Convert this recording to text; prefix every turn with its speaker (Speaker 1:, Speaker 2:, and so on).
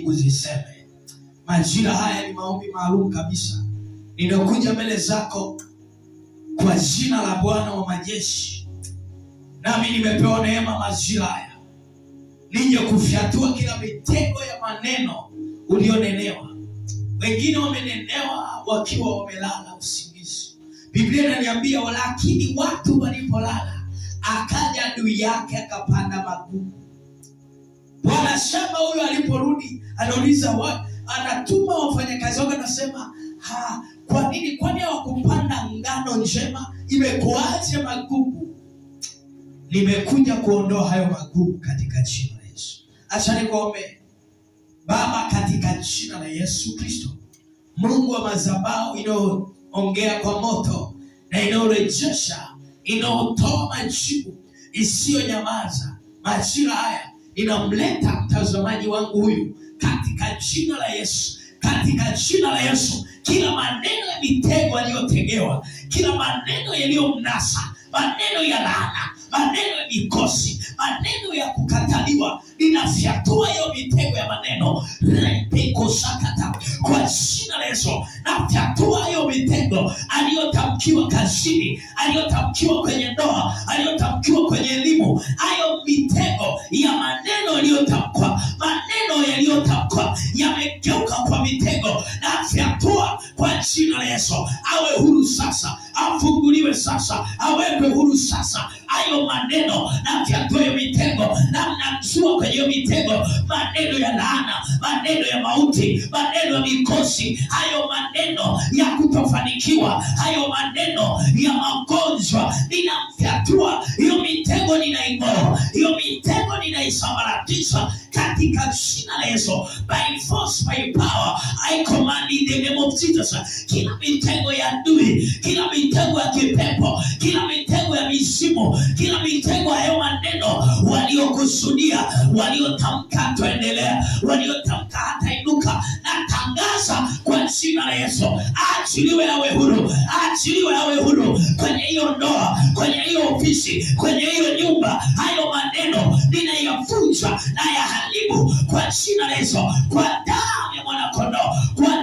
Speaker 1: uziseme. Majira haya ni maombi maalum kabisa. Ninakuja mbele zako kwa jina la Bwana wa majeshi. Nami nimepewa neema majira haya nije kufyatua kila mitego ya maneno ulionenewa. Wengine wamenenewa wakiwa wamelala usingizi. Biblia inaniambia lakini watu walipolala akaja adui yake akapanda magugu. Bwana shamba huyo aliporudi anauliza anatuma wafanyakazi wake, anasema kwa nini hawakupanda ngano njema? Imekuaje magugu? Nimekuja kuondoa hayo magugu katika jina la Yesu. Acha nikuombe. Baba, katika jina la Yesu Kristo, Mungu wa madhabahu inayoongea kwa moto na inayorejesha, inayotoa majibu isiyo nyamaza, majira haya inamleta mtazamaji wangu huyu katika jina la Yesu. Katika jina la Yesu, kila maneno ya mitego aliyotegewa, kila maneno yaliyomnasa, maneno ya laana, maneno ya mikosi, maneno ya kukataliwa, ninafyatua hiyo mitego ya maneno repeko sakata kwa jina la Yesu. Nafyatua hiyo mitego aliyotamkiwa kazini, aliyotamkiwa kwenye ndoa, aliyotamkiwa kwenye elimu, hayo mitego ya maneno yaliyotamkwa, maneno yaliyotamkwa yamegeuka kwa mitego. Nafyatua kwa jina la Yesu. Awe huru sasa, afunguliwe sasa, awekwe huru sasa. Hayo maneno nafyatua hiyo mitego, na mnamzua kwenye hiyo mitego maneno ya laana, maneno ya mauti, maneno ya mikosi, hayo maneno ya kutofanikiwa, hayo maneno ya magonjwa, ninamfyatua hiyo mitego, ninaing'oa hiyo mitego, ninaisambaratisha katika jina la Yesu. By force, by power, I command in the name of Jesus. Kila mitego ya adui, kila mitego ya kipepo, kila mitego ya mizimu, kila mitego ya maneno waliokusudia, waliotamka tuendelea, waliotamka hatainuka, natangaza kwa jina la Yesu, achiliwe awe huru, achiliwe awe huru kwenye hiyo ndoa, kwenye hiyo ofisi, kwenye hiyo nyumba. Hayo maneno ninayavunja na yaharibu kwa jina la Yesu, kwa damu ya mwana kondoo, kwa